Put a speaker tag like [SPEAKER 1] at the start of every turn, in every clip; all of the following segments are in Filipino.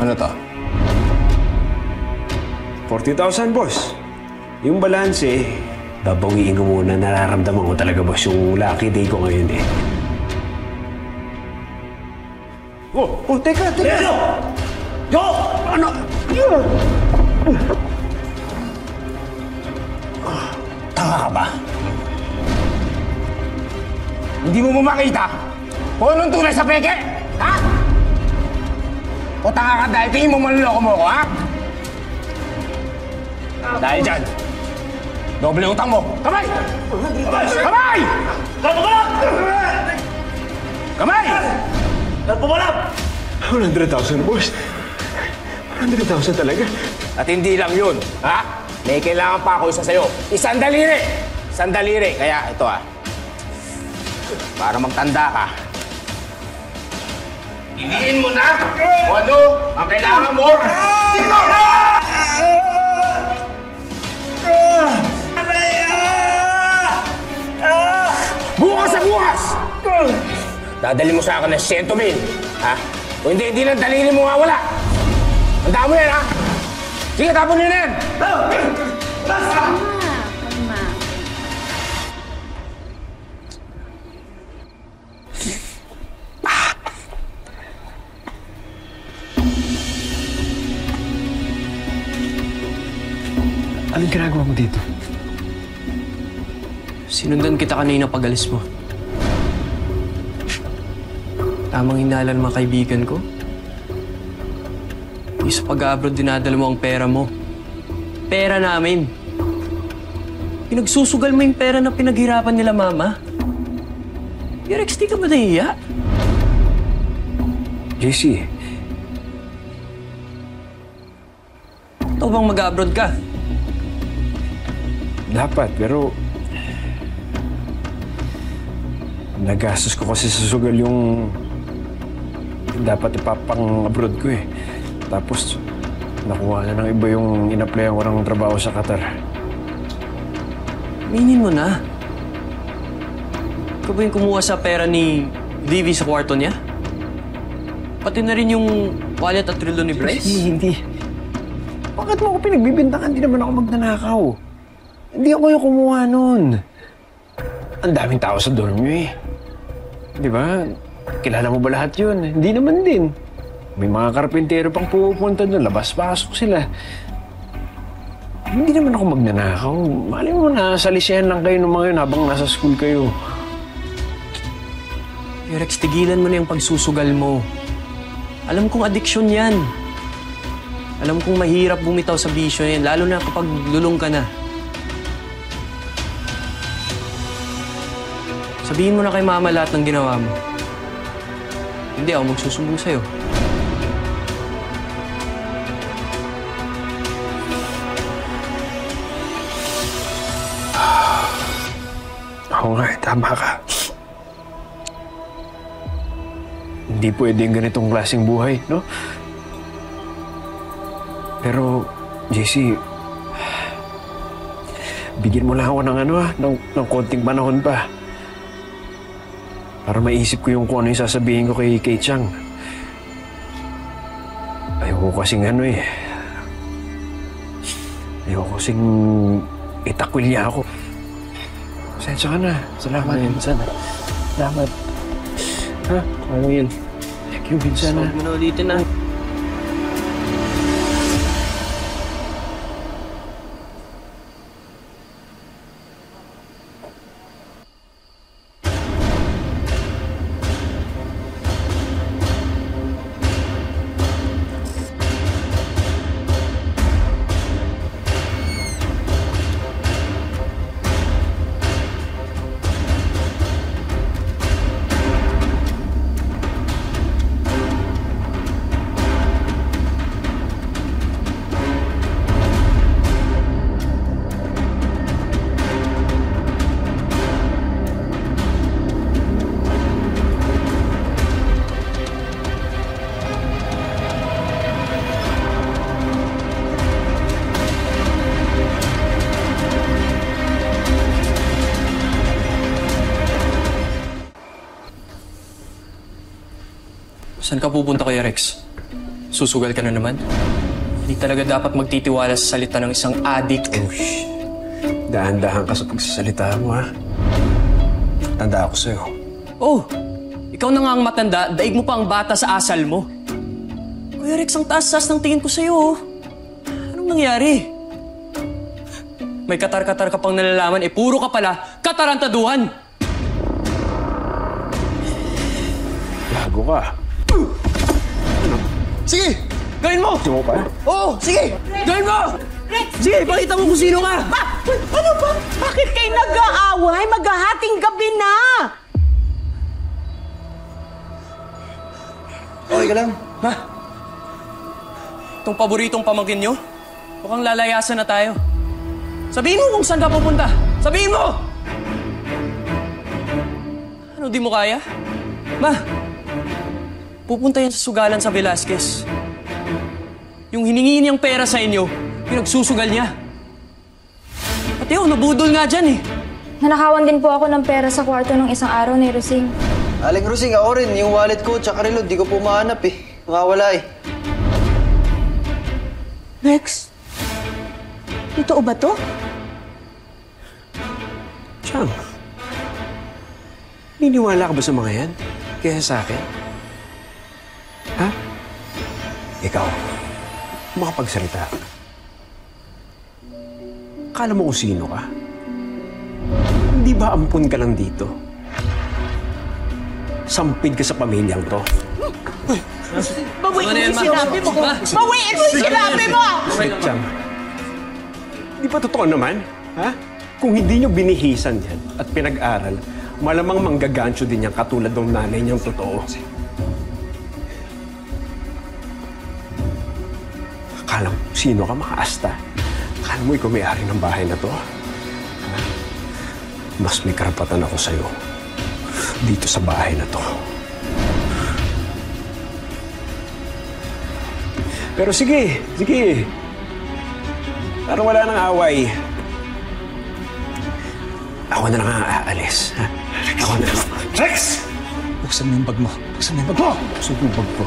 [SPEAKER 1] Ano to?
[SPEAKER 2] 40,000, boss. Yung balanse, babawiin ko muna. Nararamdaman ko talaga, boss, yung lucky day ko ngayon eh. Oh, teka! Yo! Ano?
[SPEAKER 1] Tanga ka ba? Hindi mo makita kung anong tunay sa peke? Ha? O tanga ka dahil tingin mo manloloko mo ako, ha? Dahil dyan, doble utang mo. Kamay! Kamay! Kamay!
[SPEAKER 2] 100,000, boss. 100,000 talaga.
[SPEAKER 1] At hindi lang yun, ha? May kailangan pa ako isa sa'yo. Isang daliri! Isang daliri. Kaya ito, ha? Para magtanda ka. Iliin mo na kung ano ang kailangan mo. Dito! Bukas sa bukas! Dadali mo sa akin ng 100,000, ha? O hindi ng daliri mo nga wala. Tandaan mo yan, ha? Sige, tapon nyo na yan!
[SPEAKER 3] Kalma.
[SPEAKER 2] Anong ginagawa mo dito?
[SPEAKER 4] Sinundan kita kanina pag-alis mo. Tamang hinala ng mga kaibigan ko. Yung sa pag-abroad, dinadala mo ang pera mo. Pera namin. Pinagsusugal mo yung pera na pinaghirapan nila, Mama. Rex, di ka ba nahiya?
[SPEAKER 2] JC.
[SPEAKER 4] Ito bang mag-abroad ka?
[SPEAKER 2] Dapat, pero... nagastos ko kasi sa sugal yung... dapat ipapang-abroad ko eh. Tapos, nakuha na ng iba yung in-applyan ko ng trabaho sa Qatar.
[SPEAKER 4] Minin mo na. Ikaw ba yung kumuha sa pera ni Vivi sa kwarto niya? Pati na rin yung wallet at relo ni Bryce?
[SPEAKER 2] Hindi. Bakit mo ako pinagbibintangan? Hindi naman ako magnanakaw. Hindi ako yung kumuha nun. Ang daming tao sa dorm nyo eh. Di ba? Kilala mo ba lahat yun? Hindi naman din. May mga karpintero pang pupunta doon. Labas-pasok sila. Hindi naman ako magnanakaw. Malay mo na, salisihan lang kayo ng mga yun habang nasa school kayo.
[SPEAKER 4] Rex, tigilan mo na yung pagsusugal mo. Alam kong addiction yan. Alam kong mahirap bumitaw sa bisyo yan, lalo na kapag lulong ka na. Sabihin mo na kay Mama lahat ng ginawa mo. Hindi ako magsusumbong sa'yo.
[SPEAKER 2] Oo nga, tama ka. Hindi pwedeng ganitong klaseng buhay, no? Pero, JC, bigyan mo lang ako ng ng konting panahon pa. Para maisip ko kung ano yung sasabihin ko kay Chang. Ayoko kasing ayoko kasing itakwil niya ako. Pasensya ka na. Salamat, Vincent. Salamat. Ha? Ano yun? Thank you, Vincent.
[SPEAKER 4] Huwag mo na ulitin na. Saan ka pupunta, Kuya Rex? Susugal ka na naman. Hindi talaga dapat magtitiwala sa salita ng isang adik.
[SPEAKER 2] Oh, dahan-dahan ka sa pagsasalita mo, ha? Tanda ako sa'yo.
[SPEAKER 4] Oh, ikaw na nga ang matanda, daig mo pa ang bata sa asal mo. Kuya Rex, ang taas-taas ng tingin ko sa'yo. Oh. Anong nangyari? May katar-katar ka pang nalalaman, puro ka pala katarantaduhan.
[SPEAKER 2] Gago ka.
[SPEAKER 4] Sige, gawin mo!
[SPEAKER 2] Gusto mo pa?
[SPEAKER 4] Oo, sige! Gawin mo!
[SPEAKER 3] Rex!
[SPEAKER 4] Sige, pakita mo kung sino ka!
[SPEAKER 3] Ano ba? Bakit kayo nag-aaway? Maghahating gabi na!
[SPEAKER 5] Okay ka lang?
[SPEAKER 4] Ma, itong paboritong pamangkin nyo, mukhang lalayasan na tayo. Sabihin mo kung saan ka pupunta! Sabihin mo! Ano, di mo kaya? Ma, pupunta yan sa sugalan sa Velasquez. Yung hiningi niyang pera sa inyo, pinagsusugal niya. Pati ako, nabudol nga dyan eh.
[SPEAKER 6] Nanakawan din po ako ng pera sa kwarto ng isang araw ni Rosing.
[SPEAKER 5] Aling Rosing, ako rin. Yung wallet ko, tsaka relo, di ko po mahanap eh. Nakawala eh.
[SPEAKER 3] Rex? Totoo ba to?
[SPEAKER 2] Chang, niniwala ka ba sa mga yan? Kaya sa akin? Ha? Ikaw, makapagsalita ka. Akala mo kung sino ka? Hindi ba ampun ka lang dito? Sampid ka sa pamilyang to.
[SPEAKER 3] Bawiin mo sinabi mo! Bawiin mo sinabi mo!
[SPEAKER 2] Chang, di ba totoo naman? Ha? Kung hindi nyo binihisan yan at pinag-aral, malamang manggagancho din yan katulad ng nanay niyang totoo. Akala mo, sino ka makaasta? Akala mo ikaw may-ari ng bahay na to? Ha? Mas may karapatan ako sa'yo dito sa bahay na to. Pero sige, sige. Parang wala nang away. Ako na lang ang aalis. Ha? Ako na lang.
[SPEAKER 5] Rex! Buksan mo yung bag mo. Buksan mo yung bag mo.
[SPEAKER 2] Buksan mo yung bag ko.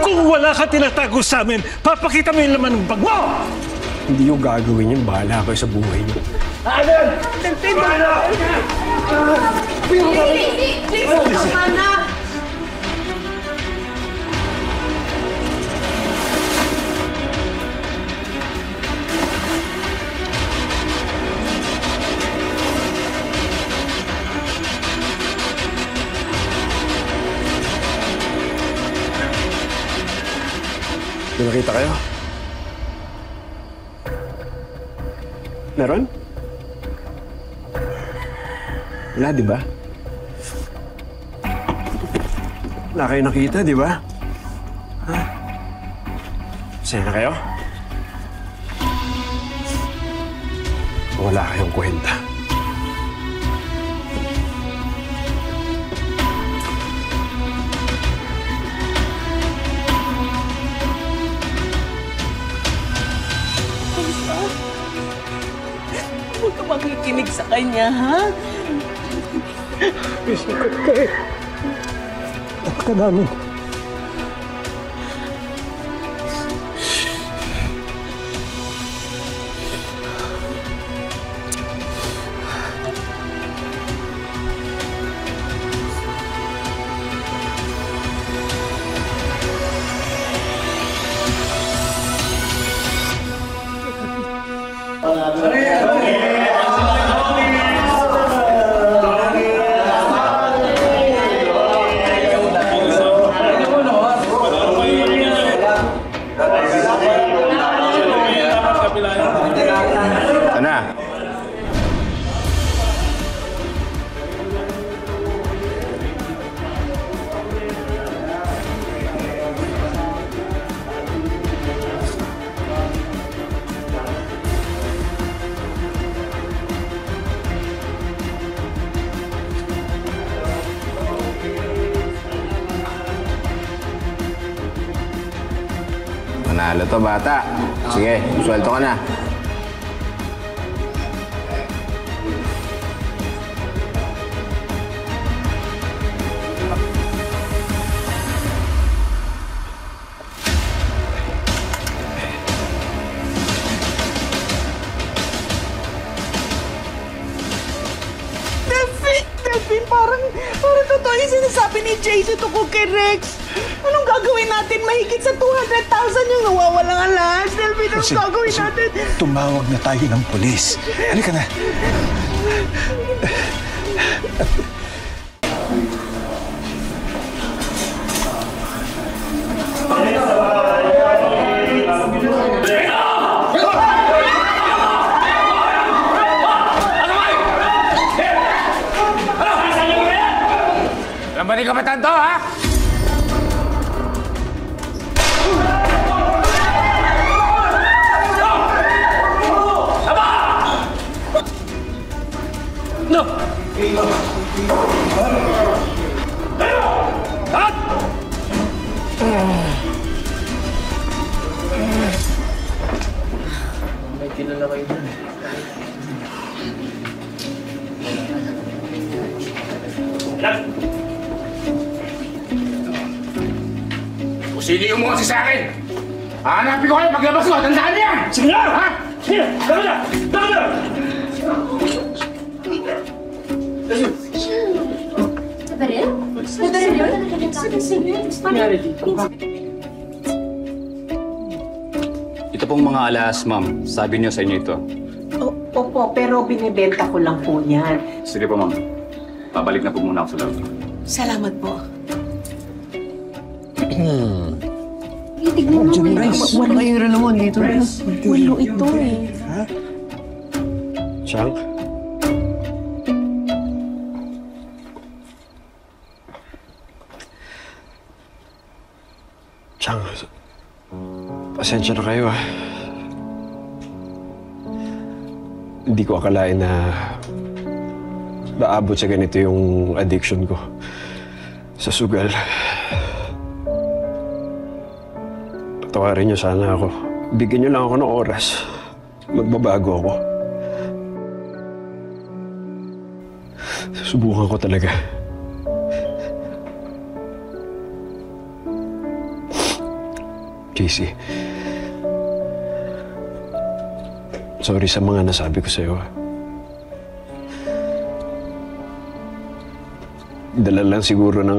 [SPEAKER 7] Kung wala ka tinatago sa amin, papakita mo yung laman ng bag mo!
[SPEAKER 2] Hindi yung gagawin yun. Bahala kayo sa buhay niyo. May nakita kayo? Meron? Wala, di ba? Wala kayo nakita, di ba? Ha? Masaya na kayo? Wala kayong kwenta.
[SPEAKER 3] Huwag ka makikinig sa kanya, ha?
[SPEAKER 7] Isikot ka eh. At ka namin.
[SPEAKER 1] Ana. Manalo to, bata. Sige, sweldo ka na.
[SPEAKER 3] Parang totoo yung sinasabi ni Jason tungkol kay Rex. Anong gagawin natin? Mahigit sa 200,000 yung nawawalang alas. Delvin, anong gagawin natin?
[SPEAKER 7] Tumawag na tayo ng pulis. Halika na.
[SPEAKER 1] Alam ba ni Kapitan to, ha? No! Lahat!
[SPEAKER 5] May kilala kayo dyan.
[SPEAKER 1] Kung sino yung mga sa akin, hahanapin ko kayo paglabas ko. Tandaan niya!
[SPEAKER 7] Sige na!
[SPEAKER 1] Ha?
[SPEAKER 7] Sige! Tama na! Tama na!
[SPEAKER 8] Ito pong mga alas, ma'am. Sabi niyo sa inyo ito.
[SPEAKER 3] Opo, pero binibenta ko lang po yan.
[SPEAKER 8] Sige po, ma'am. Babalik na po muna ako sa loob.
[SPEAKER 3] Salamat po.
[SPEAKER 2] Mayroon naman dito.
[SPEAKER 3] Walo ito eh.
[SPEAKER 2] Chang? Chang, pasensya na kayo ah. Hindi ko akalain na naabot sa ganito yung addiction ko sa sugal. Patawarin niyo sana ako. Bigyan niyo lang ako ng oras. Magbabago ako. Susubukan ko talaga. Casey, sorry sa mga nasabi ko sa'yo. Dala lang siguro ng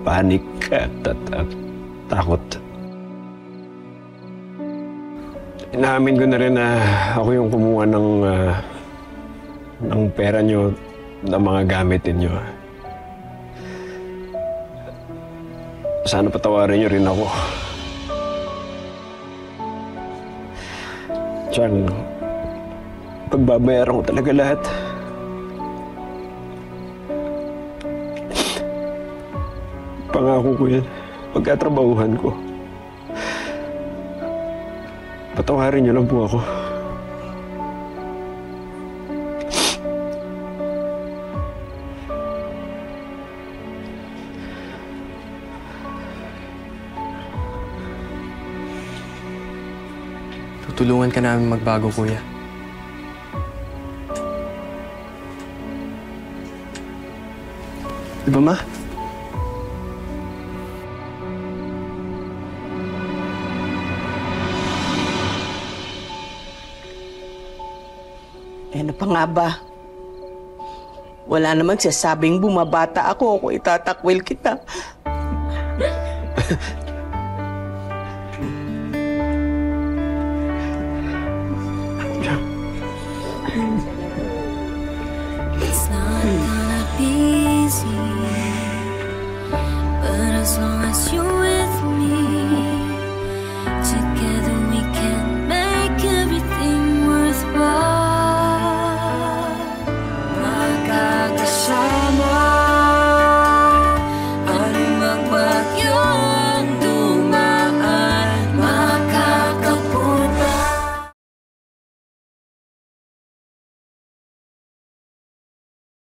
[SPEAKER 2] panic at takot. Inaamin ko na rin na ako yung kumuha ng pera nyo, ng mga gamit ninyo. Sana patawarin niyo rin ako. Chang, pagbabayaran ko talaga lahat. Pangako ko yan. Pagkatrabahuhan ko. Patawarin niyo lang po ako.
[SPEAKER 4] Tutulungan ka namin magbago, kuya. Di ba, ma?
[SPEAKER 3] Ano pa nga ba? Wala namang sasabing bumabata ako kung itatakwil kita.
[SPEAKER 9] It's not gonna be easy, but as long as you